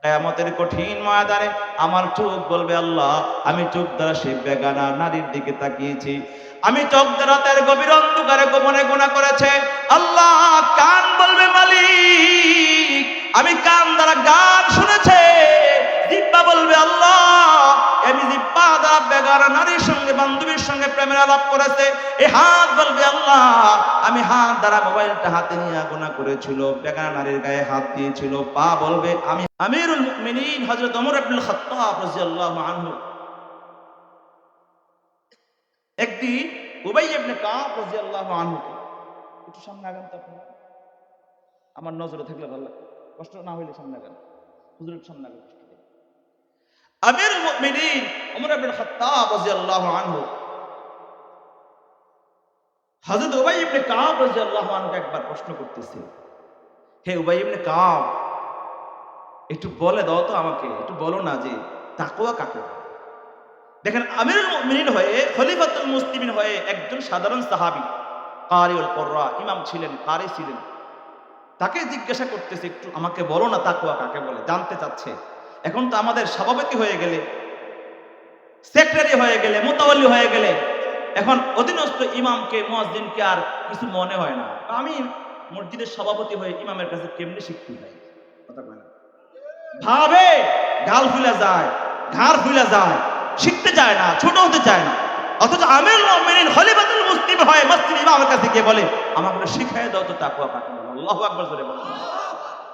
কিয়ামতের কঠিন ময়দানে আমার চোখ বলবে আল্লাহ, আমি চোখ দ্বারা সেই বেগানা নারীর দিকে তাকিয়েছি, আমি চোখ দ্বারা তার গভীর অন্ধকারে গোপনে গুনাহ করেছে। আল্লাহ কান বলবে মালিক, আমি কান দ্বারা গান শুনেছে। জিহ্বা বলবে আল্লাহ, আমি জিহ্বা দ্বারা বেগানা নারীর সঙ্গে বান্ধবীর সঙ্গে প্রেমের আলাপ করেছে। এই হাত বলবে আল্লাহ, আমি হাত দ্বারা মোবাইলটা হাতে নিয়ে গুনাহ করেছিল, বেগানা নারীর গায়ে হাত দিয়েছিল। পা বলবে আমি আমিরুল মুমিনিন হযরত ওমর ইবনুল খাত্তাব রাদিয়াল্লাহু আনহু একদিন উবাই ইবনে কাব রাদিয়াল্লাহু আনহু, একটু সামনে আগান তো আপনারা, আমার নজরে থাকলে ভালো লাগে, কষ্ট না হইলে সামনে আগান, হুজুরের সামনে আগান। কষ্ট নেই। আমিরুল মুমিনিন ওমর ইবনুল খাত্তাব রাদিয়াল্লাহু আনহু হযরত উবাই ইবনে কাব রাদিয়াল্লাহু আনহুকে একবার প্রশ্ন করতেছে, হে উবাই ইবনে কাব, একটু বলে দাও তো আমাকে, একটু বলো না যে তাকওয়া কাকে বলে? দেখেন আমিরুল মুমিনিন হয়ে, খলিফাতুল মুসলিমিন হয়ে একজন সাধারণ সাহাবী, কারিউল কুররা, ইমাম ছিলেন, কারি ছিলেন, তাকে জিজ্ঞাসা করতেছে একটু আমাকে বলো না তাকওয়া কাকে বলে, জানতে চাচ্ছে। এখন তো আমাদের সভাপতি হয়ে গেলে, সেক্রেটারি হয়ে গেলে, মুতাওয়াল্লি হয়ে গেলে, এখন অধীনস্থ ইমামকে, মুয়াজ্জিনকে আর কিছু মনে হয় না। আমি মসজিদের সভাপতি হয়ে ইমামের কাছে কেমনে শিখতে যাই? কথা বলে ভাবে গাল ফুলে যায়, ঘাড় ফুলে যায়, শিখতে চায় না, ছোট হতে চায় না। অথচ আমিরুল মুমিনিন খলিফাতুল মুসলিম হয় মসজিদ ইমামের কাছে গিয়ে বলে আমাকে শিখাই দাও তো তাকওয়া কাকে বলে। আল্লাহু আকবার জোরে বলেন।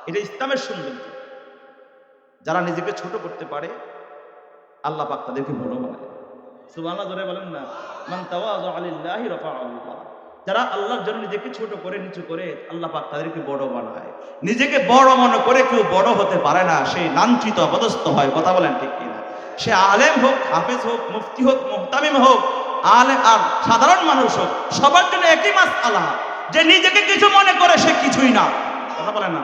এটা ইসলামের সৌন্দর্য। যারা নিজেকে ছোট করতে পারে আল্লাহ পাক তাদেরকে বড় বানায়। সুবহানাল্লাহ জোরে বলেন না। মান তাওয়াযা লিল্লাহি রাফা'াহু আল্লাহ। যারা আল্লাহর জন্য নিজেকে ছোট করে, নিচু করে, আল্লাহ পাক তাদেরকে বড় বানায়। নিজেকে বড় মনে করে কেউ বড় হতে পারে না, সে লাঞ্ছিত অপদস্থ হয়। কথা বলেন ঠিক কিনা? সে আলেম হোক, হাফেজ হোক, মুফতি হোক, মুহতামিম হোক, আলেম আর সাধারণ মানুষ হোক, সবার জন্য একই মাসআলা, যে নিজেকে কিছু মনে করে সে কিছুই না। কথা বলেন না।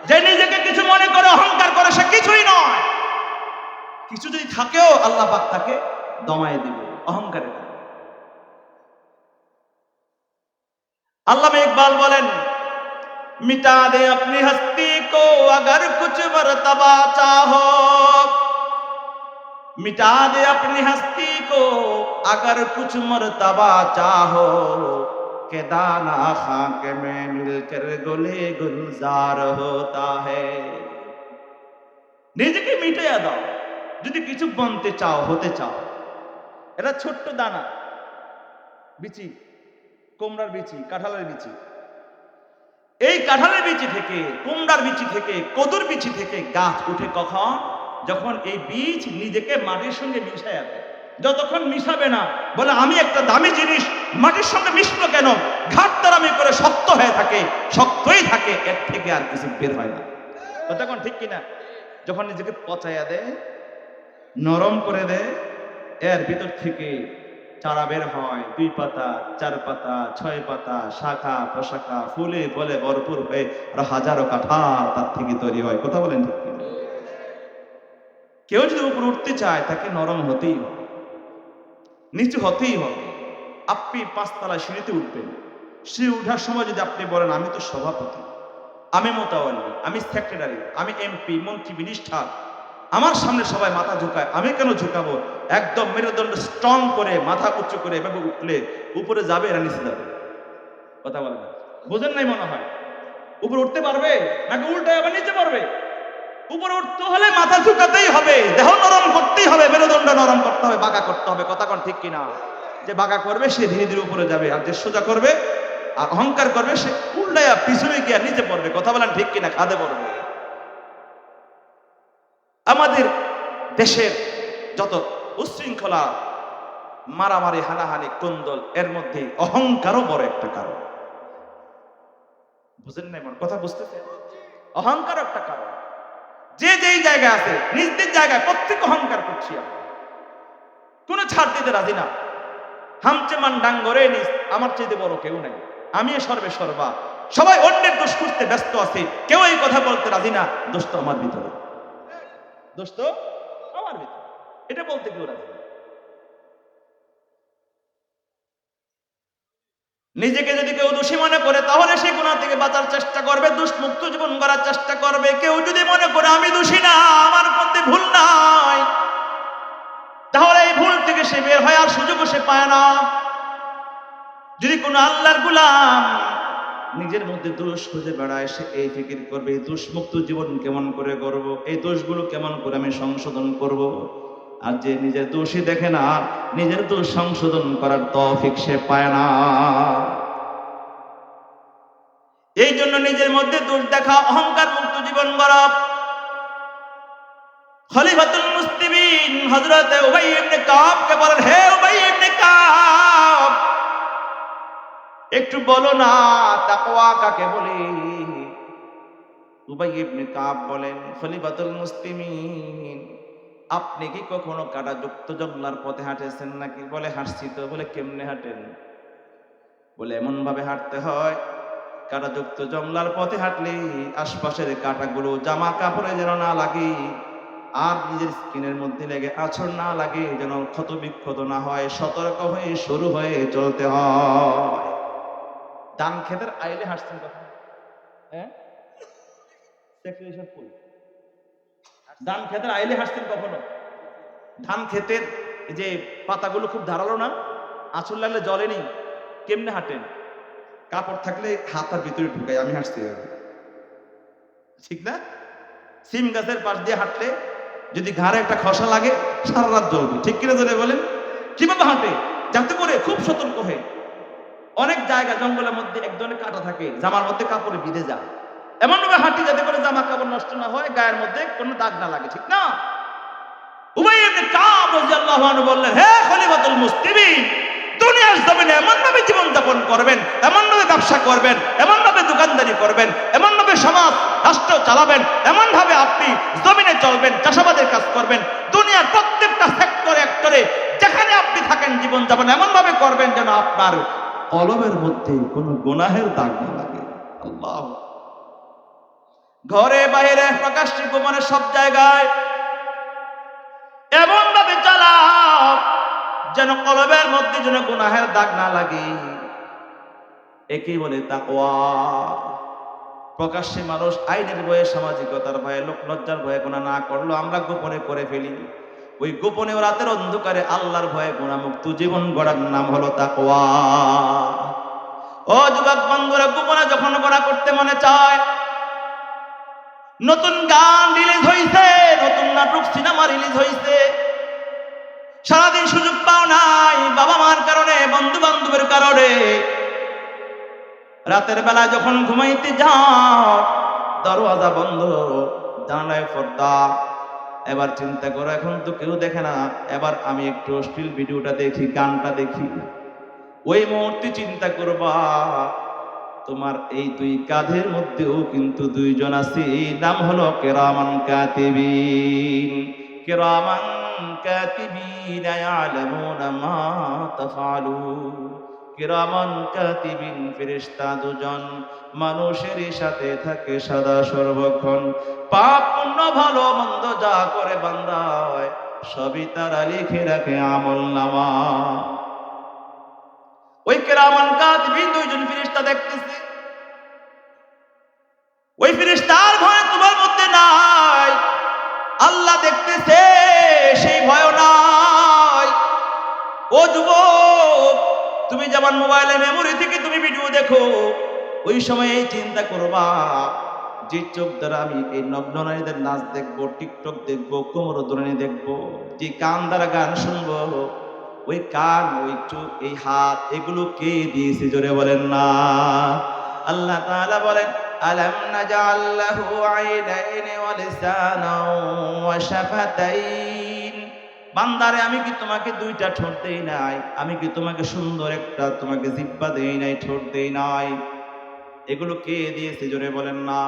যে নিজেকে কিছু মনে করে, অহংকার করে, সে কিছুই নয়। কিছু যদি থাকেও আল্লাহ পাক তাকে দমায় দিবে অহংকারের কারণে। আল্লামা ইকবাল বলেন, मिटा दे अपनी हस्ती को अगर कुछ मर्तबा चाहो, मिटा दे अपनी हस्ती को अगर कुछ मर्तबा चाहो, के दाना खाक में मिलकर गुले गुलजार होता है। নিজেকে মিটিয়ে দাও যদি কিছু বনতে চাও, হতে চাও। এটা ছোট্ট দানা, বিচি, কুমড়ার বিচি, কাঁঠালের বিচি। এই কাঁঠালের বিচি থেকে, কুমড়ার বিচি থেকে, কদুর বিচি থেকে গাছ উঠে কখন? যখন এই বীজ নিজেকে মাটির সঙ্গে মিশায় দেয়। যতক্ষণ মিশাবে না, বলে আমি একটা দামি জিনিস মাটির সঙ্গে মিশলো কেন, ঘাটতারামি করে শক্ত হয়ে থাকে, শক্তই থাকে, এর থেকে আর কিছু বের হয় না। ততক্ষণ ঠিক কিনা? যখন নিজেকে পচাইয়া দেয়, নরম করে দেয়, এর ভিতর থেকে চারা বের হয়, 2 পাতা, 4 পাতা, 6 পাতা, শাখা প্রশাখা, ফুলে ফলে ভরপুর হয়ে আর হাজারো কাঁঠাল তার থেকে তৈরি হয়। কথা বলেন ঠিক কিনা? কেউ যদি উপরে উঠতে চায় তাকে নরম হতেই হবে, নিচু হতেই হবে। আপনি 5 তলা সিঁড়িতে উঠবেন, সিঁড়ি উঠার সময় যদি আপনি বলেন আমি তো সভাপতি, আমি মুতাওয়াল্লি, আমি সেক্রেটারি, আমি এমপি, মন্ত্রী, মিনিস্টার, আমার সামনে সবাই মাথা ঝুঁকায়, আমি কেন ঝুঁকাবো? একদম মেরুদণ্ড স্ট্রং করে মাথা উঁচু করে এভাবে উঠলে উপরে যাবে না নিচে যাবে? কথা বলে না, বুঝেন নাই মনে হয়? উপরে উঠতে পারবে নাকি উল্টে আবার নিচে পারবে? উপরে উঠতে হলে মাথা ঝুঁকাতেই হবে, দেহ নরম করতেই হবে, মেরুদণ্ড নরম করতে হবে, বাঁকা করতে হবে। কথা কোন ঠিক কিনা? যে বাঁকা করবে সে ধীরে ধীরে উপরে যাবে, আর যে সোজা করবে আর অহংকার করবে সে উল্টায়া পিছনে গিয়ে নিচে পড়বে। কথা বলেন ঠিক কিনা? খাদে পড়বে। আমাদের দেশের যত উচ্ছৃঙ্খলা, মারামারি, হানাহানি, কোন্দল, এর মধ্যে অহংকারও বড় একটা কারণ। বুঝেন না? এমন কথা বুঝতেছেন? অহংকার একটা কারণ। যে যেই জায়গায় আছে, নিজ নিজ জায়গায় প্রত্যেক অহংকার করছি আমরা, কোনো ছাড় দিতে রাজি না। হামচে মান ডাঙ্গরে নিজ, আমার চাইতে বড় কেউ নাই, আমি সর্বে সর্বা। সবাই অন্যের দোষ খুঁজতে ব্যস্ত আছে, কেউ এই কথা বলতে রাজি না, দোষ তো আমার ভিতরে, দোষ তো আমার ভিতরে, এটা বলতে কেউ রাজি না। নিজেকে যদি কেউ দোষী মনে করে তাহলে সে গুনাহ থেকে বাঁচার চেষ্টা করবে, দোষ মুক্ত জীবন গড়ার চেষ্টা করবে। কেউ যদি মনে করে আমি দোষী না, দেখার সুযোগ সে পায় না। যদি কোন আল্লাহর গোলাম নিজের মধ্যে দোষ খুঁজে বেড়ায়, সে এই ফিকির করবে এই দোষমুক্ত জীবন কেমন করে করব, এই দোষগুলো কেমন করে আমি সংশোধন করব। আর যে নিজের দোষই দেখে না, নিজের দোষ সংশোধন করার তৌফিক সে পায় না। এই জন্য নিজের মধ্যে দোষ দেখা, অহংকার মুক্ত জীবন গড়া। খলিফাতুল মুসলিমিন হযরত উবাই ইবনে কাবকে বলেন, হে উবাই ইবনে কাব, একটু বলো না তাকওয়া কাকে বলে। উবাই ইবনে কাব বলেন, খলিফাতুল মুসলিমিন, আপনি কি কখনো কাঁটাযুক্ত জঙ্গলার পথে হাঁটেছেন নাকি? বলে, হাঁটছি তো। বলে, কেমনে হাঁটেন? বলে, এমন ভাবে হাঁটতে হয়, কাঁটাযুক্ত জঙ্গলার পথে হাঁটলে আশপাশের কাঁটাগুলো জামা কাপড়ে যেন না লাগে, আর নিজের স্কিনের মধ্যে লেগে আছর না লাগে, যেন ক্ষত বিক্ষত না হয়, সতর্ক হয়ে শুরু হয়ে চলতে হয়। ধান খেতের আইলে হাঁটছেন কখন? হ্যাঁ, ধান খেতের আইলে হাঁটছেন কখনো? ধান খেতের যে পাতাগুলো খুব ধারালো না, আঁচড় লাগলে জলে নেই, কেমনে হাঁটেন? কাপড় থাকলে হাতার ভিতরে ঢুকাই, আমি হাঁটছি, ঠিক না? সিম গাছের পাশ দিয়ে হাঁটলে যদি ঘাড়ে একটা খসা লাগে, সারা রাত জ্বলবে, ঠিক কিনা জোরে বলেন? কিভাবে হাঁটে? যাতে করে খুব সতর্ক হয়ে। অনেক জায়গা জঙ্গলের মধ্যে এক ধরনের কাঁটা থাকে, জামার মধ্যে কাপড়ে বিঁধে যায়, এমন ভাবে হাঁটি যাতে করে জামা কাপড় নষ্ট না হয়, গায়ের মধ্যে কোনো দাগ না লাগে, ঠিক না? উবাই ইবনে কাব রাদিয়াল্লাহু আনহু বললেন, হে খলিফাতুল মুসলিমিন, দুনিয়ার জমিনে এমন ভাবে জীবন যাপন করবেন, এমন ভাবে ব্যবসা করবেন, এমন ভাবে দোকানদারি করবেন, এমন ভাবে সমাজ রাষ্ট্র চালাবেন, এমন ভাবে আপনি জমিনে চলবেন, চাষাবাদের কাজ করবেন, দুনিয়ার প্রত্যেকটা সেক্টরে যেখানে আপনি থাকেন জীবন যাপন এমন ভাবে করবেন যেন আপনার কলবের মধ্যে কোনো গুনাহের দাগ না লাগে। আল্লাহ, ঘরে বাইরে প্রকাশ্যে গোপনে সব জায়গায় এমন ভাবে চালাও যেন কলবের মধ্যে যেন গুনাহের দাগ না লাগে। একেই বলে তাকওয়া। প্রকাশ্যে মানুষ আইনের ভয়ে, সামাজিকতার ভয়ে, লোক লজ্জার ভয়ে গুনাহ না করলো, আমরা গোপনে করে ফেলি। ওই গোপনে রাতের অন্ধকারে আল্লাহর ভয়ে গুনাহমুক্ত জীবন গড়ার নাম হলো তাকওয়া। ও যুবক বন্ধুরা, গোপনে যখন গুনাহ করতে মনে চায়, নতুন গান রিলিজ হইছে, নতুন নাটক সিনেমা রিলিজ হইছে, সারাদিন সুযোগ পাও নাই, বাবা মার কারণে, বন্ধু বান্ধবের কারণে, রাতের বেলা যখন ঘুমাইতে যাও দরওয়াজা বন্ধ, জানালায় পর্দা। এবার চিন্তা করো, এখন তো কেউ দেখে না, এবার আমি একটু অশ্লীল ভিডিওটা দেখি, গানটা দেখি। ওই মুহূর্তে চিন্তা করবা, তোমার এই দুই কাঁধের মধ্যেও কিন্তু দুইজন আছে, নাম হলো কিরামান কাতিবিন। কিরামান কাতিবিন ইয়ালামুনা মা তাফআলুন। কিরামান কাতিবিন, ফেরেশতা দুজন, মানুষের সাথে থাকে সদা সর্বক্ষণ। পাপ পুণ্য ভালো মন্দ যা করে বান্দায়, সবই তারা লিখে রাখে আমলনামা। ওই কিরামান কাতিবিন দুইজন ফেরেশতা দেখতেছে, ওই ফেরেশতার ভয় তোমার মধ্যে নাই, আল্লাহ দেখতেছে সেই ভয় নাই। ও যুবক, তুমি যেমন মোবাইলে মেমোরি থেকে তুমি ভিডিও দেখো, ওই সময় এই চিন্তা করবা, যে চোখ দ্বারা আমি এই নগ্ন নারীদের নাচ দেখবো, টিকটক দেখবো, কোমরধ্বনি দেখবো, যে কান দ্বারা গান শুনবো, ওই কান, ওই চোখ, এই হাত, এগুলো কে দিয়েছে? জোরে বলেন না। আল্লাহ তাআলা বলেন, আলাম নাজআল লাহু আইনাইনি ওয়া লিসানান ওয়া শাফাতাইন। বান্দারে, আমি কি তোমাকে দুইটা ঠোঁট দেই নাই? আমি কি তোমাকে সুন্দর একটা তোমাকে জিহ্বা দেই নাই, ঠোঁট দেই নাই? এগুলো কে দিয়েছে? জোরে বলেন না।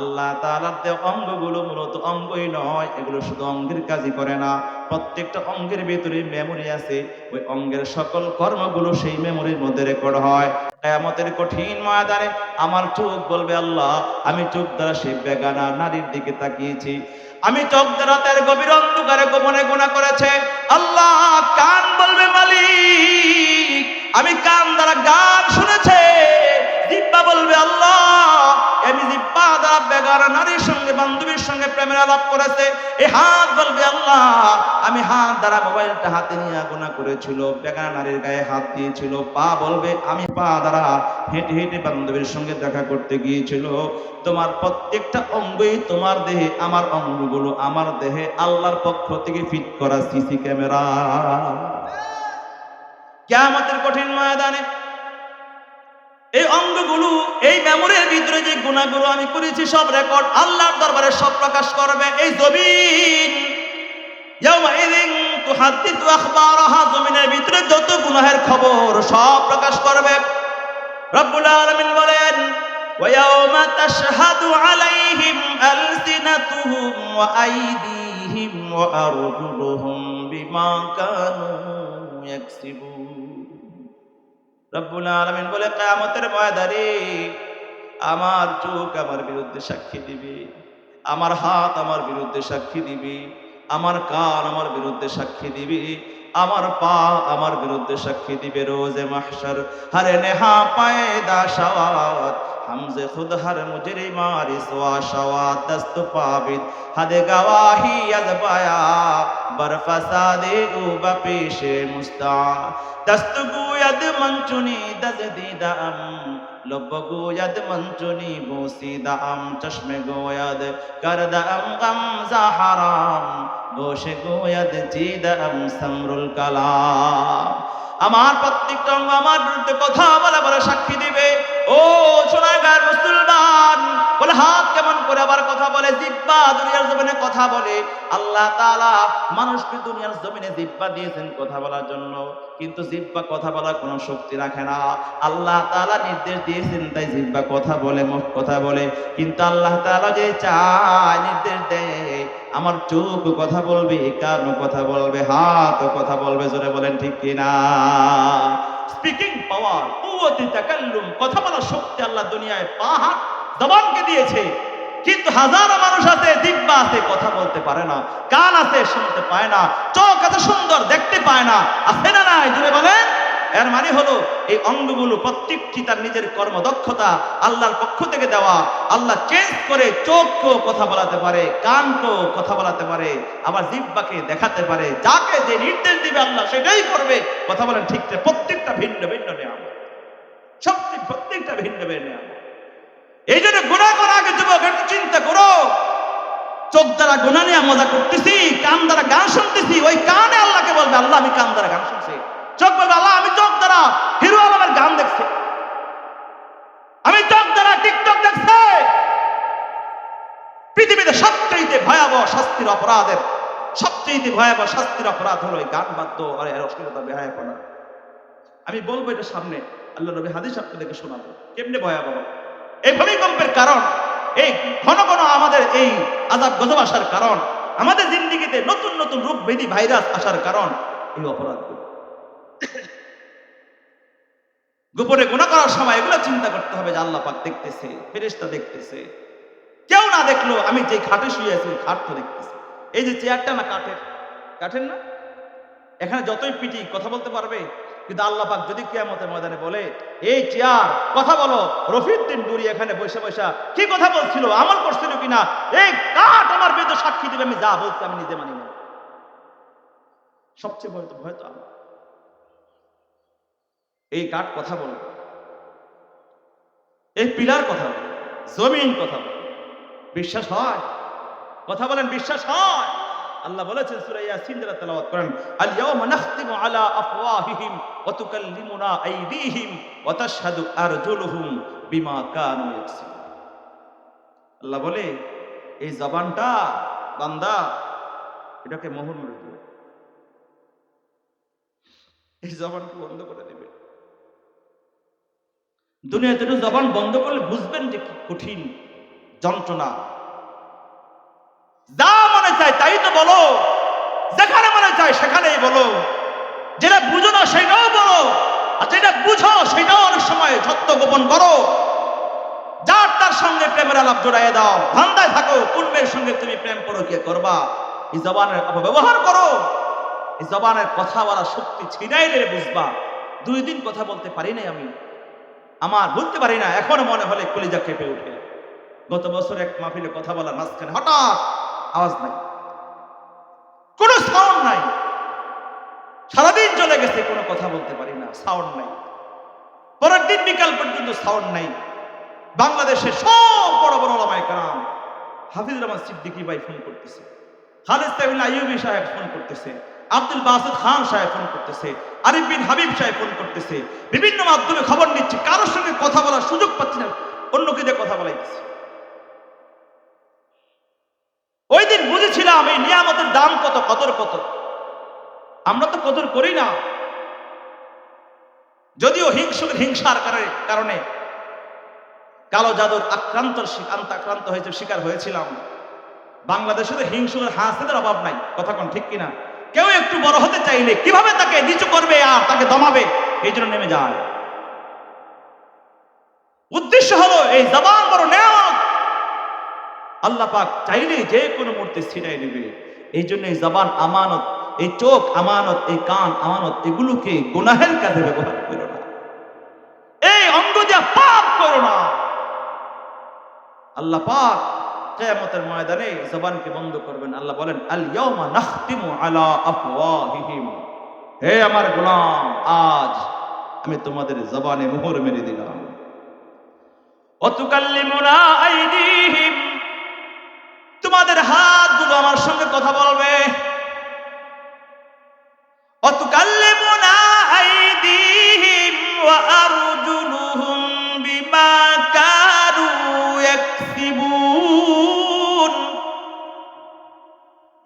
আল্লাহ তাআলার দেওয়া অঙ্গগুলো মূলত অঙ্গই নয়, এগুলো শুধু অঙ্গের কাজই করে না, প্রত্যেকটা অঙ্গের ভিতরে মেমোরি আছে। ওই অঙ্গের সকল কর্মগুলো সেই মেমোরির মধ্যে রেকর্ড হয়। কিয়ামতের কঠিন ময়দানে আমার চোখ বলবে, আল্লাহ, আমি চোখ দ্বারা সেই বেগানা নারীর দিকে তাকিয়েছি, আমি চোখ দ্বারা তার গভীর অন্ধকারে গোপনে গুনাহ করেছে। আল্লাহ, কান বলবে, মালিক, আমি কান দ্বারা গান শুনেছে। জিহ্বা বলবে, আল্লাহ, আমি জিহ্বা দ্বারা বেগার নারীর সঙ্গে বান্ধবীর সঙ্গে প্রেমের আলাপ করেছে, এই হাত বলবে আল্লাহ আমি হাত দ্বারা মোবাইলটা হাতে নিয়ে গুনাহ করেছিল, বেগার নারীর গায়ে হাত দিয়েছিল। পা বলবে আমি পা দ্বারা হেঁটে হেঁটে বান্ধবীর সঙ্গে দেখা করতে গিয়েছিল। তোমার প্রত্যেকটা অঙ্গই তোমার দেহে, আমার অঙ্গগুলো আমার দেহে আল্লাহর পক্ষ থেকে ফিট করা সিসি ক্যামেরা। কিয়ামতের কঠিন ময়দানে এই অঙ্গগুলো, এই মেমোরির ভিতরে যে গুনাহগুলো আমি করেছি সব রেকর্ড আল্লাহর দরবারে সব প্রকাশ করবে। এই জমিন ইয়াউমাইযিন তুহাদ্দিসু আখবারাহা, জমিনের ভিতরে যত গুনাহের খবর সব প্রকাশ করবে। রব্বুল আলামিন বলেন ওয়ায়াউমা তাশহাদু আলাইহিম আলসিনাতুহুম ওয়া আইদিহিম ওয়া আরজুলুহুম বিমা কানু ইয়াকসিবুন। রব্বুল আলামিন বলে কিয়ামতের ময়দানে আমার চোখ আমার বিরুদ্ধে সাক্ষী দিবে, আমার হাত আমার বিরুদ্ধে সাক্ষী দিবে, আমার কান আমার বিরুদ্ধে সাক্ষী দিবে, আমার পা আমার বিরুদ্ধে সাক্ষী দিবে। রোজে মাহশর হরে নেহা পায়দা শাওয়াত हमसे खुद हर मुजरिमा रिसवा शवा दस्त पाबिद हद गवाही अजबाया बर फसादे उबा पेशे मुस्ता दस्त गुयद मंचुनी दज दीदाम लब गुयद मंचुनी बोसीदा अम चश्मे गोयद करदम गमजा हराम गोशे गोयद चीदम समरुल कलाम। আমার প্রত্যেকটা অঙ্গ আমার বিরুদ্ধে কথা বলে বলে সাক্ষী দিবে। ও সোনারগাঁয়ের মুসলমান, বলে হাত কেমন করে আবার কথা বলে? জিহ্বা দুনিয়ার জমিনে কথা বলে। আল্লাহ তাআলা মানুষকে দুনিয়ার জমিনে জিহ্বা দিয়েছেন কথা বলার জন্য, কিন্তু জিহ্বা কথা বলার কোনো শক্তি রাখে না। আল্লাহ তাআলা নির্দেশ দিয়েছেন তাই জিহ্বা কথা বলে, মুখ কথা বলে। কিন্তু আল্লাহ তাআলা যে চায়, নির্দেশ দেয়, আমার চোখ কথা বলবে, কান কথা বলবে, হাত কথা বলবে। জোরে বলেন ঠিক কিনা? স্পিকিং পাওয়ার, কুওয়াতে তাকাল্লুম, কথা বলার শক্তি আল্লাহ দুনিয়ায় পা হাত জবানকে দিয়েছে। কিন্তু হাজারো মানুষ আছে, জিহ্বা আছে, কথা বলতে পারে না, কান আছে, শুনতে পায় না, চোখ আছে সুন্দর, দেখতে পায় না। আছে না নাই? জোরে বলেন। এর মানে হলো এই অঙ্গগুলো প্রত্যেকটি তার নিজের কর্মদক্ষতা আল্লাহর পক্ষ থেকে দেওয়া। আল্লাহ চেঞ্জ করে চোখকেও কথা বলাতে পারে, কানকেও কথা বলাতে পারে, আবার জিহ্বাকে দেখাতে পারে। যাকে যে নির্দেশ দিবে আল্লাহ সেটাই করবে। কথা বলেন ঠিক? প্রত্যেকটা ভিন্ন ভিন্ন নিয়ামত, শক্তি প্রত্যেকটা ভিন্ন ভিন্ন নিয়ামত। এই জন্য গুনাহ করার আগে যুবক একটু চিন্তা করো। চোখ দ্বারা গুনাহ নিয়ে মজা করতেছি, কান দ্বারা গান শুনতেছি, ওই কানে আল্লাহকে বলবে আল্লাহ আমি কান দ্বারা গান শুনছি। চোখ বলবে আল্লাহ আমি চোখ দ্বারা হিরো আলমের গান দেখছি, আমি চোখ দ্বারা টিকটক দেখছি। পৃথিবীতে সবচেয়ে ভয়াবহ শাস্তির অপরাধের, সবচেয়ে ভয়াবহ শাস্তির অপরাধ হলো এই গান বাদ্য আর এর অশ্লীলতা বেহায়াপনা। আমি বলবো এটা সামনে, আল্লাহ নবী হাদিস আপনাদেরকে শোনাবো কেমনে ভয়াবহ। এই ভূমিকম্পের কারণ, এই ঘন ঘন আমাদের এই আযাব গজব আসার কারণ, আমাদের জিন্দেগিতে নতুন নতুন রোগ ব্যাধি ভাইরাস আসার কারণ এই অপরাধগুলো। গোপনে গুনাহ করার সময় এগুলো চিন্তা করতে হবে যে আল্লাহ পাক দেখতেছে, ফেরেশতা দেখতেছে। কেউ না দেখলো আমি যে খাটে শুয়ে আছি খাট তো দেখতেছে। এই যে চেয়ারটা না কাঠের, কাঠের না, এখানে যতই পিটি কথা বলতে পারবে, কিন্তু আল্লাহ পাক যদি কিয়ামতের ময়দানে বলে এই চেয়ার কথা বলো, রফিউদ্দিন নুরী এখানে বসে বসে কি কথা বলছিল, আমল করছিল কিনা, এই কাঠ আমার বিরুদ্ধে সাক্ষী দিবে আমি যা বলছি আমি নিজে মানি না। সবচেয়ে ভয় তো আল্লাহ। এই কাঠ কথা বলবে, এই পিলার কথা বলবে, জমিন কথা বলবে। বিশ্বাস হয়? কথা বলেন বিশ্বাস হয়? আল্লাহ বলেছেন সূরা ইয়াসিন তেলাওয়াত করেন, আল ইয়াওমা নাখতিমু আলা আফওয়াহিহিম ওয়া তুকাল্লিমুনা আইদিহিম ওয়া তাশহাদু আরজুলুহুম বিমা কানু ইয়াকসিবুন। আল্লাহ বলে এই জবানটা বান্দা এটাকে মোহর মেরে দিবে, এই জবানকে বন্ধ করে দিবে। দুনিয়াতে জবান বন্ধ করলে বুঝবেন যে কি কঠিন যন্ত্রণা। যা মনে চায় তাই তো বলো, যেখানে মনে চায় সেখানেই বলো, যেটা বুঝো না সেটাও বলো, আর যেটা বুঝো সেটাও অনেক সময় সত্য গোপন করো। যার তার সঙ্গে প্রেমের আলাপ জড়াইয়ে দাও, ধান্দায় থাকো কোন মেয়ের সঙ্গে তুমি প্রেম করো, কে করবা। এই জবানের অপব্যবহার করো, এই জবানের কথা বলার শক্তি ছিনাইলে বুঝবা 2 দিন কথা বলতে পারি নাই আমি, আমার বলতে পারি না, এখনো মনে হলে কলিজা কেঁপে ওঠে। গত বছর এক মাহফিলে কথা বলার মাঝখানে হঠাৎ আওয়াজ নাই, কোনো সাউন্ড নাই, সারাদিন চলে গেছে, কোনো কথা বলতে পারি না, সাউন্ড নাই। পরের দিন বিকাল পর্যন্ত সাউন্ড নাই। বাংলাদেশের সব বড় বড় ওলামায়ে কেরাম, হাফিজুর রহমান সিদ্দিকী ভাই ফোন করতেছে, খালিদ তাবিল আইয়ুবী সাহেব ফোন করতেছে, আব্দুল বাসিত খান সাহেব ফোন করতেছে, আরিফ বিন হাবিব সাহেব ফোন করতেছে, বিভিন্ন মাধ্যমে খবর নিচ্ছে, কারোর সঙ্গে কথা বলার সুযোগ পাচ্ছি না, অন্য কি দিয়ে কথা বলাইতেছে। ওই দিন বুঝেছিলাম এই নিয়ামতের দাম কত, কদর কত। আমরা তো কদর করি না। যদিও হিংসার কারণে কালো জাদুর আক্রান্ত হয়েছে, শিকার হয়েছিলাম। বাংলাদেশে তো হিংসুক হাসিদের অভাব নাই, কথা কোন ঠিক কিনা? কেউ একটু বড় হতে চাইলে কিভাবে তাকে নিচু করবে আর তাকে দমাবে, এই জন্য নেমে যায়। উদ্দেশ্য হলো এই জবান বড় নেয়ামত, আল্লাহ পাক চাইলে যে কোনো মুহূর্তে ছিনাই নেবে। এই জন্য এই জবান আমানত, এই চোখ আমানত, এই কান আমানত, এগুলোকে গুনাহের কাজে ব্যবহার করো না, এই অঙ্গ দিয়ে পাপ করো না। আল্লাহ পাক কিয়ামতের ময়দানে জবানকে বন্ধ করবেন। আল্লাহ বলেন, আল ইয়াউমা নাখতিমু আলা আফওয়াহিহিম, হে আমার গোলাম, আজ আমি তোমাদের জবানে মোহর মেরে দিলাম। ওয়া তুকাল্লিমুনা আইদিহিম, তোমাদের হাতগুলো আমার সঙ্গে কথা বলবে। ওয়া তুকাল্লিমুনা আইদিহিম ওয়া আরজুলুহুম বিমা কানু ইয়াকসিবুন,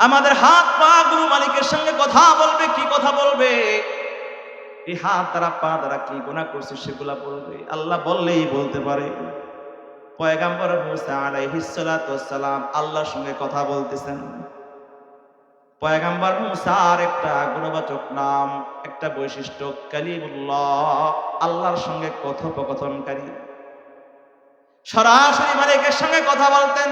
আমাদের হাত পা গুলো মালিকের সঙ্গে কথা বলবে। কি কথা বলবে? এই হাত দ্বারা পা দ্বারা কি গুনাহ করছে সেগুলা বলবে। আল্লাহ বললেই বলতে পারে। পয়গম্বর মুসা আলাইহিস সালাতু ওয়াস সালাম আল্লাহর সঙ্গে কথা বলতেছেন। পয়গম্বর মুসার একটা গুণবাচক নাম, একটা বৈশিষ্ট্য, কালিমুল্লাহ, আল্লাহর সঙ্গে কথোপকথনকারী। সরাসরি মালিকের সঙ্গে কথা বলতেন।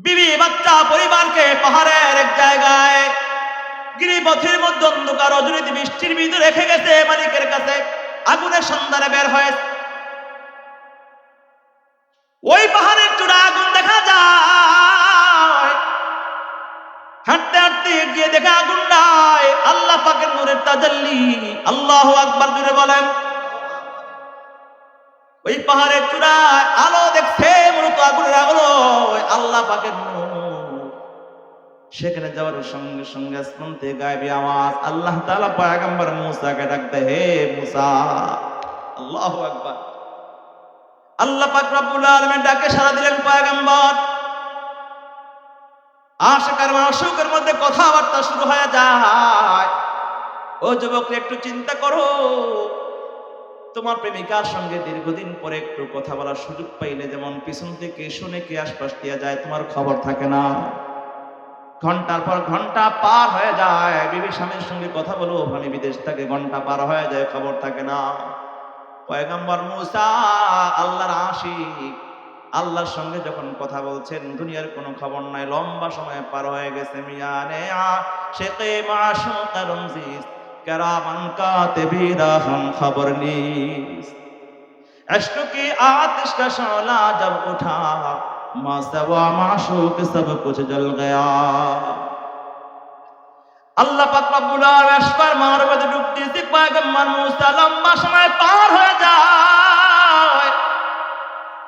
বিবি বাচ্চা পরিবারকে পাহাড়ের এক জায়গায় গিরিপথের মধ্যে অন্ধকার রজনীতে বৃষ্টির ভিতরে রেখে গেছে মালিকের কাছে। আগুনের সন্ধানে বের হয়েছে। ওই পাহাড়ের চূড়া আগুন দেখা যায়। হাঁটতে হাঁটতে গিয়ে দেখে আগুন নাই, আল্লাহ পাকের নূরের তাজাল্লি। আল্লাহু আকবার জুড়ে বলেন। ওই পাহাড়ের চূড়ায় আলো দেখছে, মূলত আগুনের আলো, আল্লাহ পাকের নূর। সেখানে যাওয়ার সঙ্গে সঙ্গে আসমান থেকে গায়েবী আওয়াজ, আল্লাহ তাআলা পয়গম্বর মুসাকে ডাকতে, হে মুসা। আল্লাহু আকবার। আল্লাহ পাক রব্বুল আলামিন ডাকে সাড়া দিলেন পয়গম্বর। আশিক আর মাশউকের মধ্যে কথাবার্তা শুরু হয়ে যায়। ও যুবক, একটু চিন্তা করো, তোমার প্রেমিকার সঙ্গে দীর্ঘদিন পরে একটু কথা বলার সুযোগ পাইলে যেমন পিছন থেকে শুনে কি আশপাশ দিয়ে যায়, তোমার খবর থাকে না। ঘন্টার পর ঘন্টা পার হয়ে যায়, বিবি স্বামীর সঙ্গে কথা বলো, আমি বিদেশ থেকে, ঘন্টা পার হয়ে যায়, খবর থাকে না। পয়গম্বর মুসা আল্লাহর আশিক, আল্লাহর সঙ্গে যখন কথা বলছেন, দুনিয়ার কোনো খবর নাই। লম্বা সময় পার হয়ে গেছে। মিয়ানে আশিকে মাশুক রমজিস কেরামান কাতিবিরা হাম খবর নিস, इश्क की आतिश का शोला जब उठा, मासवा माशूक सब कुछ जल गया। আল্লাহ পাক রব্বুল আলামিন আশকার মারবাদে ডুব দিয়েছে। পয়গম্বর মুসা লম্বা সময় পার হয়ে যায়।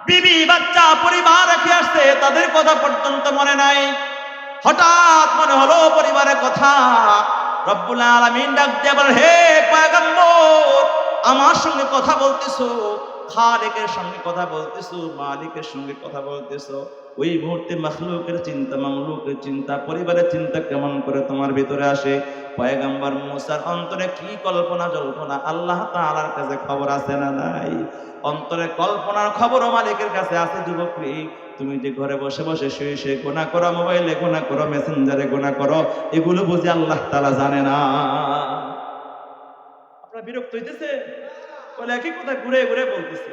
বিবি বাচ্চা পরিবার রেখে আসছে, তাদের কথা পর্যন্ত মনে নাই। হঠাৎ মনে হলো পরিবারের কথা। রব্বুল আলামিন ডাক দিয়ে বলেন, হে পয়গম্বর, আমার সঙ্গে কথা বলতেছো, খালিকের সঙ্গে কথা বলতেছো, মালিকের সঙ্গে কথা বলতেছো। ওই মুহূর্তে মাখলুকের চিন্তা, মামলুকের চিন্তা, পরিবারের চিন্তা কেমন করে তোমার ভিতরে আসে? পয়গম্বর মুসার অন্তরে কি কল্পনা জল্পনা আল্লাহ তাআলার কাছে খবর আছে না নাই? অন্তরে কল্পনার খবরও মালিকের কাছে আছে। যুবকী, তুমি যে ঘরে বসে বসে শুয়ে শুয়ে গুনাহ করো, মোবাইলে গুনাহ করো, মেসেঞ্জারে গুনাহ করো, এগুলো বুঝি আল্লাহ তাআলা জানে না? আপনারা বিরক্ত হইতেছে? বলে একই কথা ঘুরে ঘুরে বলতেছে।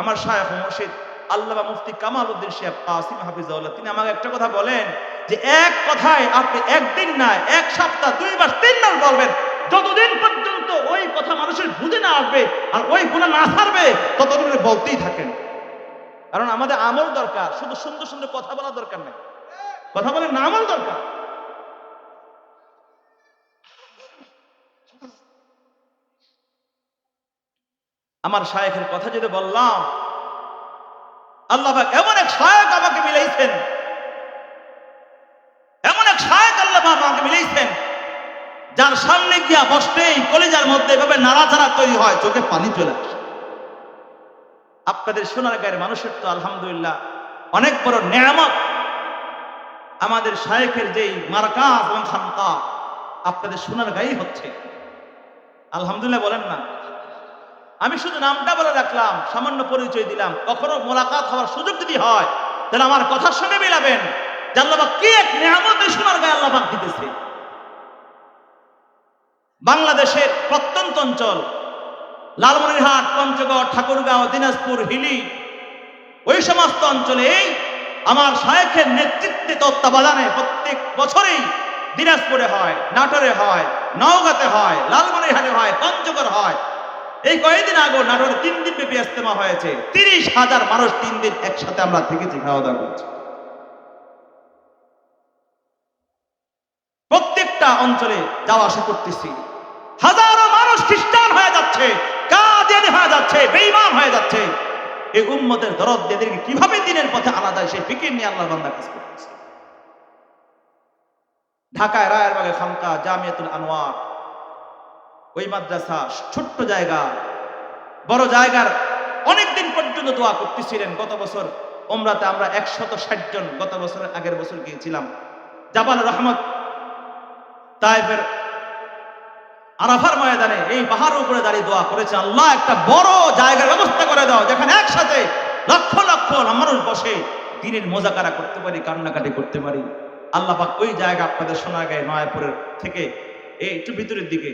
আমার শায়খ মুর্শিদ আল্লামা মুফতি কামাল উদ্দিন শেখ কাসিম হাফিজাহুল্লাহ, তিনি আমাকে একটা কথা বলেন যে এক কথায় আপনি একদিন না, এক সপ্তাহ, 2 মাস, 3 মাস বলবেন, যতদিন পর্যন্ত ওই কথা মানুষের বুঝে না আসবে আর ওই গুনাহ না ছাড়বে, ততদিন বলতেই থাকেন। কারণ আমাদের আমল দরকার, শুধু সুন্দর সুন্দর কথা বলা দরকার নেই, কথা বলে না আমল দরকার। আমার শায়েখের কথা যদি বললাম, আল্লাহ পাক এমন এক শায়েখ আমাকে মিলাইছেন, এমন এক শায়েখ আল্লাহ পাক আমাকে মিলাইছেন, যার সামনে গিয়া বসতেই কলিজার মধ্যে এভাবে নাড়াচাড়া তৈরি হয়, চোখে পানি চলে আসে। আপনাদের সোনারগাঁয়ের মানুষের তো আলহামদুলিল্লাহ অনেক বড় নেয়ামত, আমাদের শায়েখের যেই মারকাজ এবং খানকা আপনাদের সোনারগাঁই হচ্ছে, আলহামদুলিল্লাহ বলেন না। আমি শুধু নামটা বলে রাখলাম, সামান্য পরিচয় দিলাম, কখনো মোলাকাত হওয়ার সুযোগ যদি হয় তাহলে আমার কথার সঙ্গে মিলাবেন যে আল্লাহ পাক কি এক নিয়ামত এই সোনারগাঁয়ে আল্লাহ পাক দিতেছে। বাংলাদেশের প্রত্যন্ত অঞ্চল, লালমনিরহাট, পঞ্চগড়, ঠাকুরগাঁও, দিনাজপুর, হিলি, ওই সমস্ত অঞ্চলে আমার শায়েখের নেতৃত্বে তত্ত্বাবধানে প্রত্যেক বছরেই দিনাজপুরে হয়, নাটোরে হয়, নওগাঁতে হয়, লালমনিরহাটে হয়, পঞ্চগড় হয়। এই কয়েকদিন আগে নাটোরে 3 দিন ব্যাপী ইজতেমা হয়েছে, 30,000 মানুষ 3 দিন একসাথে আমরা থেকেছি, খাওয়া দাওয়া করছি। প্রত্যেকটা অঞ্চলে যাওয়া আসা করতেছি, হাজারো মানুষ খ্রিস্টান হয়ে যাচ্ছে, কাদিয়ানী হয়ে যাচ্ছে, বেঈমান হয়ে যাচ্ছে। এই উম্মতের দরদ এদেরকে কিভাবে দিনের পথে আনা যায় সেই ফিকির নিয়ে আল্লাহর বান্দা কাজ করতেছে। ঢাকায় রায়েরবাগে খানকা জামিয়াতুল আনোয়ার, ওই মাদ্রাসা ছোট্ট জায়গা, বড় জায়গার অনেকদিন পর্যন্ত দোয়া করতেছিলেন। গত বছর ওমরাতে আমরা 160 জন, গত বছরের আগের বছর গিয়েছিলাম জাবাল রহমত তায়েফের আরাফার ময়দানে, এই পাহাড়ের উপরে দাঁড়িয়ে দোয়া করেছে, আল্লাহ একটা বড় জায়গার ব্যবস্থা করে দাও যেখানে একসাথে লক্ষ লক্ষ মানুষ বসে দিনের মোজাকারা করতে পারি, কান্নাকাটি করতে পারি। আল্লাহ পাক ওই জায়গা আপনাদের সোনারগাঁয়ে নয়াপুরের থেকে এই একটু ভিতরের দিকে,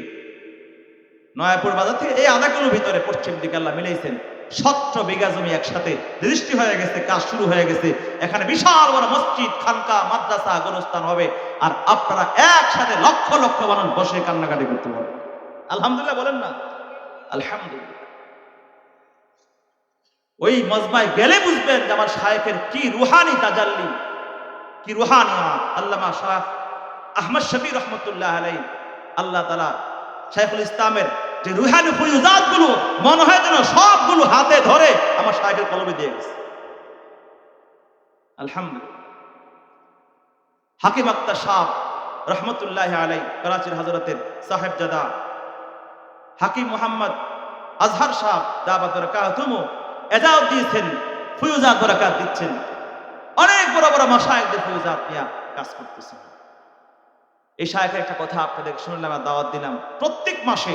নয়াপুর বাজার থেকে এই আধা কিলো ভিতরে পশ্চিম দিকে আল্লাহ মিলাইছেন। 17 বিঘা জমি একসাথে রেজিস্ট্রি হয়ে গেছে, কাজ শুরু হয়ে গেছে। এখানে বিশাল বড় মসজিদ, খানকা, মাদ্রাসা, গোরস্থান হবে, আর আপনারা একসাথে লক্ষ লক্ষ মানুষ বসে কান্নাকাটি করতে পারবেন। আলহামদুলিল্লাহ বলেন না, আলহামদুলিল্লাহ। ওই মজমায় গেলে বুঝবেন যে আমার শায়েখের কি রুহানি তাজাল্লি, কি রুহানিয়াত। আল্লামা শাহ আহমদ শফি রহমতুল্লাহ আলাইহি, আল্লাহ তাআলা শাইখুল ইসলামের যে রুহানি ফয়ুজাত গুলো মনে হয় যেন সবগুলো হাতে ধরে আমার শায়েখের কলমে দিয়ে গেছে, আলহামদুলিল্লাহ। হাকিম আক্তার সাহেব রহমতুল্লাহ আলাইহি, করাচির হযরতের সাহেবজাদা হাকিম মোহাম্মদ আজহার সাহেব দাওয়াত বরকাতুহু এজাজত দিয়েছেন, ফয়ুজাত বরকাত দিচ্ছেন। অনেক বড় বড় মাশায়েখদের ফয়ুজাত নিয়ে কাজ করতেছেন। এই শায়েখের একটা কথা আপনাদের শুনলাম, দাওয়াত দিলাম। প্রত্যেক মাসে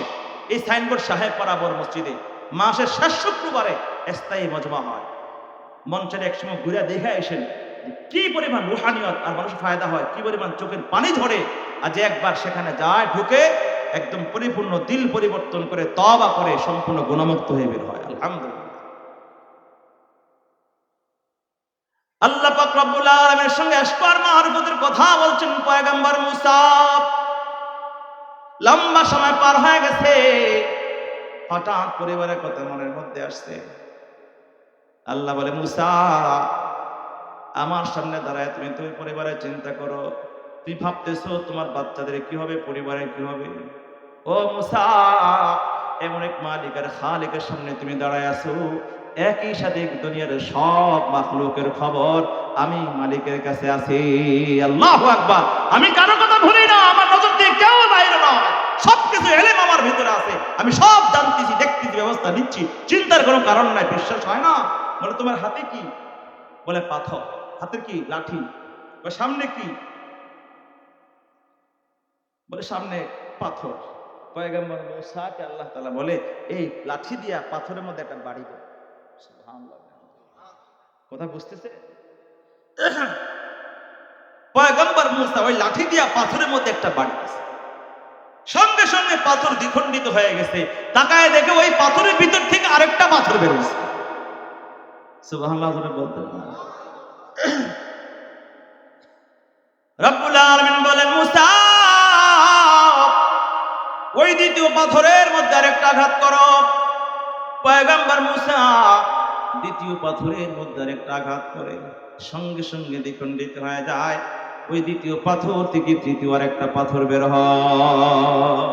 এই সাইনবোর্ড সাহেব পারাবর মসজিদে মাসের শেষ শুক্রবারে স্থায়ী মজমা হয়। মঞ্চের একসময় ঘুরে দেখে এসেন কি পরিমাণ রুহানিয়ত আর মানুষের ফায়দা হয়, কি পরিমাণ চোখের পানি ঝরে। আর যে একবার সেখানে যায়, ঢুকে একদম পরিপূর্ণ দিল পরিবর্তন করে তওবা করে সম্পূর্ণ গুনাহমুক্ত হয়ে বের হয়, আলহামদুলিল্লাহ। আল্লাহ পাক রব্বুল আলামিনের সঙ্গে আসপার মারফতের কথা বলছেন পয়গম্বর মুসা। লম্বা সময় পার হয়ে গেছে, হঠাৎ পরিবারের কথা মনের মধ্যে আসছে। আল্লাহ বলে, মুসা আমার সামনে দাঁড়ায় তুমি তুমি পরিবারের চিন্তা করো, তুমি ভাবতেছো তোমার বাচ্চাদের কি হবে, পরিবারের কি হবে। ও মুসা, এমন এক মালিকের খালিকের সামনে তুমি দাঁড়ায় আছো, একই সাথে দুনিয়ার সব মাখলুকের খবর আমি মালিকের কাছে আছি। আল্লাহু আকবার। আমি কারো কথা ভুলি না, আমার নজর দিয়ে কেউ বাইরে নয়, সবকিছু এলেম আমার ভিতরে আছে, আমি সব জানতেছি, দেখতেছি, ব্যবস্থা নিচ্ছি, চিন্তার কোনো কারণ নাই। বিশ্বাস হয় না? বলে তোমার হাতে কি? বলে পাথর। হাতের কি? লাঠি। সামনে কি? বলে সামনে পাথর। পয়গম্বর মুসাকে আল্লাহ তাআলা বলে, এই লাঠি দিয়া পাথরের মধ্যে একটা বাড়ি দাও। সুবহানাল্লাহ। কথা বুঝতেছে? পয়গম্বর মুসা ওই লাঠি দিয়া পাথরের মধ্যে একটা বাড়ি দিয়েছে, সঙ্গে সঙ্গে পাথর দ্বিখণ্ডিত হয়ে গেছে। তাকায় দেখে ওই পাথরের ভিতর থেকে আরেকটা পাথর বের হয়েছে। সুবহানাল্লাহ বলতে রব্বুল আলামিন বলেন, মুসা ওই দ্বিতীয় পাথরের মধ্যে আরেকটা আঘাত করো। পয়গম্বর মুসা দ্বিতীয় পাথরের মধ্যে একটা আঘাত করে সঙ্গে সঙ্গে দ্বিখণ্ডিত হয়ে যায়। ওই দ্বিতীয় পাথর থেকে তৃতীয় আর একটা পাথর বের হয়।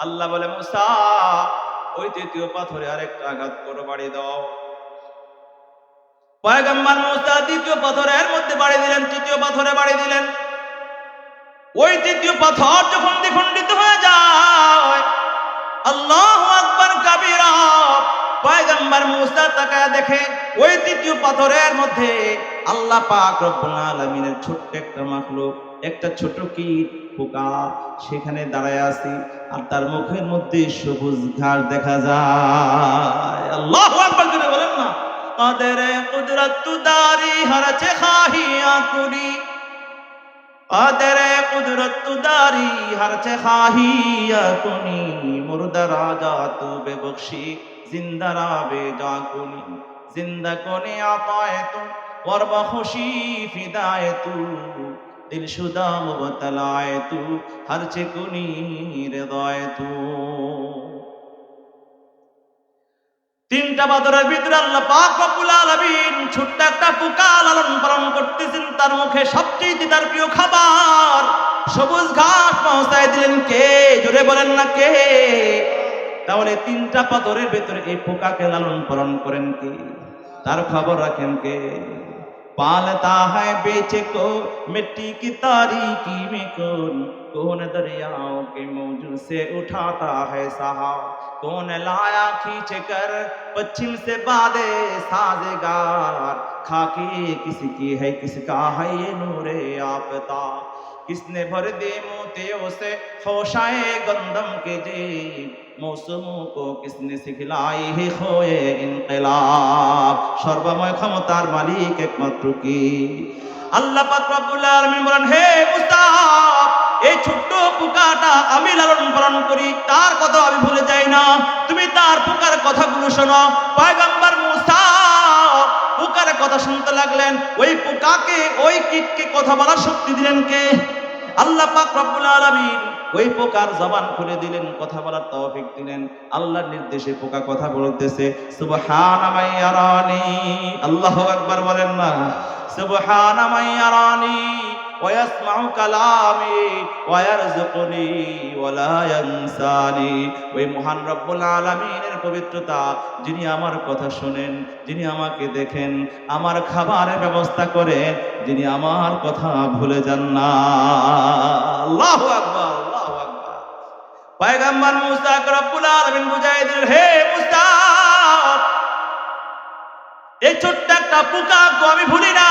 আল্লাহ বলে, মুসা ওই তৃতীয় পাথরে আরেকটা আঘাত করে বাড়ি দাও। পয়গম্বর মুসা দ্বিতীয় পাথরের মধ্যে বাড়ি দিলেন, তৃতীয় পাথরে বাড়ি দিলেন। ওই তৃতীয় পাথর যখন দ্বিখণ্ডিত হয়ে যায়, আল্লাহু আকবার কাবীরা, পয়গম্বর মুসা তাকায় দেখে ওই তৃতীয় পাথরের মধ্যে আল্লাহ পাক রব্বুল আলামিনের ছোট্ট একটা মাখলুক, একটা ছোট কীট পোকা সেখানে দাঁড়ায় আছে, আর তার মুখের মধ্যে সবুজ ঘাস দেখা যায়। আল্লাহু আকবার জোরে বলেন না। কাদের কুদরত দারি হরচে খাহিয়া কুরি, কাদের কুদরত দারি হরচে খাহিয়া কুনি, মুর্দা রাজা তু বেবখশি জিন্দা রাবে জাকুনি, জিন্দা কোনে আতায়ে তু ওয়ার বখশি ফিদায়ে তু, দিল শুদা মুবতলায়ে তু হরচে কুনি রিদায়ে তু। তিনটা পাথরের ভিতরে আল্লাহ পাক রব্বুল আলামিন ছোট্ট একটা পোকা লালন পালন করতেছেন, তার মুখে সবচেয়ে তার প্রিয় খাবার সবুজ ঘাস পৌঁছায় দিলেন কে? জোরে বলেন না কে? তাহলে তিনটা পাথরের ভিতরে এই পোকাকে লালন পালন করেন কে? তার খবর রাখেন কে? पालता है बेचे को मिट्टी की तारीकी में कौन दरियाओं के मौज से उठाता है सहा, कौन लाया खींच कर पश्चिम से बादे साजेगार, खाकी किसकी है किसका है ये नूरे आपता, किसने भर दे मोतियों से खोशाए गंदम के जेब, मौसमों को किसने सिखलाई है खोए इनकलाब, সর্বময় ক্ষমতার মালিক একমাত্র কি? আল্লাহ পাক রব্বুল আলামিন বলেন, হে মুসা, এই ছোট্ট পোকাটা আমি লালন পালন করি, তার কথা আমি ভুলে যাই না, তুমি তার পোকার কথাগুলো শোনো। পয়গম্বর মুসা পোকার কথা শুনতে লাগলেন। ওই পোকাকে, ওই কীটকে কথা বলার শক্তি দিলেন কে? আল্লাহ পাক রব্বুল আলামিন ওই পোকার জবান খুলে দিলেন, কথা বলার তৌফিক দিলেন। আল্লাহর নির্দেশে পোকা কথা বলতেছে, সুবহানা মান ইয়ারানি, আল্লাহু আকবার বলেন না, সুবহানা মান ইয়ারানি ওয়া ইয়াসমাউ কালামি ওয়া ইয়ারযুকুনি ওয়া লা ইয়ানসানি। ওই মহান রব্বুল আলামিনের পবিত্রতা, যিনি আমার কথা শোনেন, যিনি আমাকে দেখেন, আমার খাবারের ব্যবস্থা করেন, যিনি আমার কথা ভুলে যান না। আল্লাহু আকবার, আল্লাহু আকবার। পয়গম্বর মুসা কে রব্বুল আলামিন বুঝাই দিলেন, হে মুসা, এই ছোট্ট একটা পোকাকে আমি ভুলি না,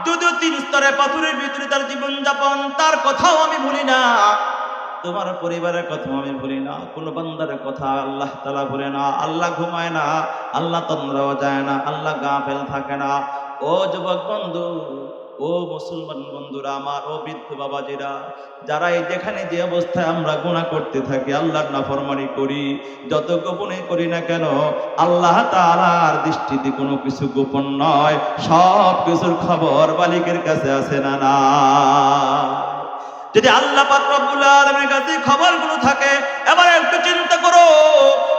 যদিও 3 স্তরে পাথরের ভিতরে তার জীবন যাপন, তার কথাও আমি ভুলি না, তোমার পরিবারের কথা আমি ভুলি না, কোন বান্দার কথা আল্লাহ তাআলা ভুলে না। আল্লাহ ঘুমায় না, আল্লাহ তন্দ্রাও যায় না, আল্লাহ গাফেল থাকে না। ও যুবক বন্ধু, ও মুসলমান বন্ধুরা আমার, ও বৃদ্ধ বাবাজিরা, যারা এই যেখানে যে অবস্থায় আমরা গুনাহ করতে থাকি, আল্লাহর নাফরমানি করি, যত গোপনে করি না কেন, আল্লাহ তাআলার দৃষ্টিতে কোনো কিছু গোপন নয়, সব কিছুর খবর মালিকের কাছে আছে না না? যদি আল্লাহ পাক রব্বুল আলামিনের কাছে খবরগুলো থাকে, এবার একটু চিন্তা করো,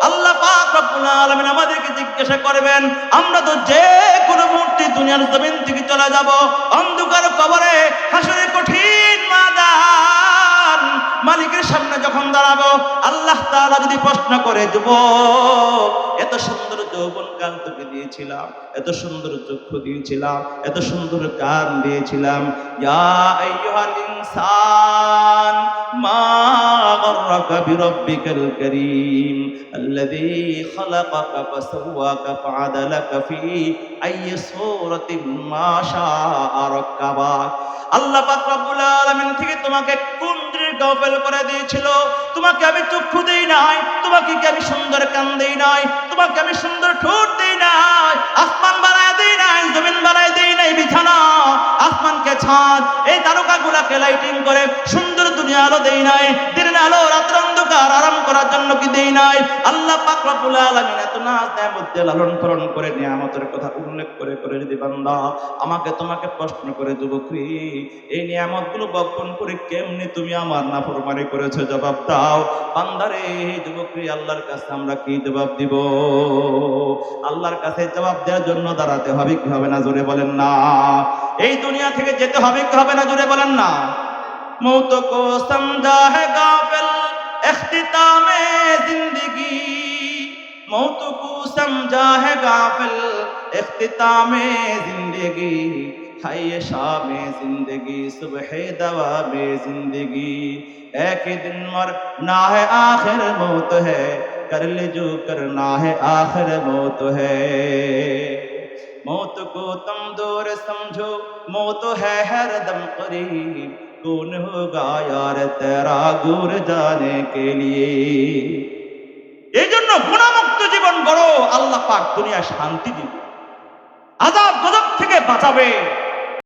আল্লাহ পাক রব্বুল আলামিন আমাদেরকে জিজ্ঞাসা করবেন, আমরা তো যে কোনো মুহূর্তে দুনিয়ার জমিন থেকে চলে যাব, অন্ধকার কবরে, হাসরে কঠিন ময়দান, মালিকের সামনে যখন দাঁড়াবো, আল্লাহ তাআলা যদি প্রশ্ন করে, যুবক, এত সুন্দর যৌবনকাল তোকে দিয়েছিলাম, এত সুন্দর চক্ষু দিয়েছিলাম, এত সুন্দর কান দিয়েছিলাম, ইয়া আইয়ুহাল ইনসান মা গররাকা বিরাব্বিকাল কারীম আল্লাযী খালাকাকা ফাসাওয়াকা ফাআদালাকা ফি আইয়ি সূরাতিন মা শাআ রাক্কাবাক। আল্লাহ পাক রব্বুল আলামিন থেকে তোমাকে কোন দৃঢ় গাফেল করে দিয়েছিল? তোমাকে আমি চক্ষু দেই নাই, তোমাকে কি আমি সুন্দর কান দেই নাই, তোমাকে আমি সুন্দর ঠোঁট দেই নাই, আসমান বানায় দেই নাই, জমিন বানায় দেই নাই, বিছানা, আসমানকে ছাদ, এই তারকাগুলাকে লাইটিং করে সুন্দর দুনিয়া আলো দেই নাই, দিনের আলো রাত্র অন্ধকার আরাম করা করার জন্য কি দেই নাই? আল্লাহ পাক রব্বুল আলামিন এত নাজ নেয়ামত দিয়ে লালন পালন করে নিয়ামতের কথা উল্লেখ করে করে যদি বান্দা আমাকে তোমাকে প্রশ্ন করে, যুবকরি এই নিয়ামতগুলো বক্ষণ করে কেমনে তুমি আমার নাফরমানি করেছো, জবাব দাও। বান্দারে যুবকরি, আল্লাহর কাছে আমরা কি জবাব দিব? আল্লাহর কাছে জবাব দেওয়ার জন্য দাঁড়াতে হবে কি হবে না? জোরে বলেন না। এই দুনিয়া থেকে যেতে হবে কি হবে না? জোরে বলেন না। मौत को समझा है गाफिल इख्तितामे जिंदगी, मौत को समझा है गाफिल इख्तितामे जिंदगी, है ये शामे जिंदगी सुबह दवा में जिंदगी, एक दिन मरना है आखिर मौत है, कर ले जो करना है आखिर मौत है। मौत को तुम दूर समझो, मौत है हर दम करीब, कौन होगा यार तेरा दूर जाने के लिए। এই জন্য গুনাহমুক্ত জীবন গড়ো, আল্লাহ পাক দুনিয়া শান্তি দিবে, আযাব গজব থেকে বাঁচাবে।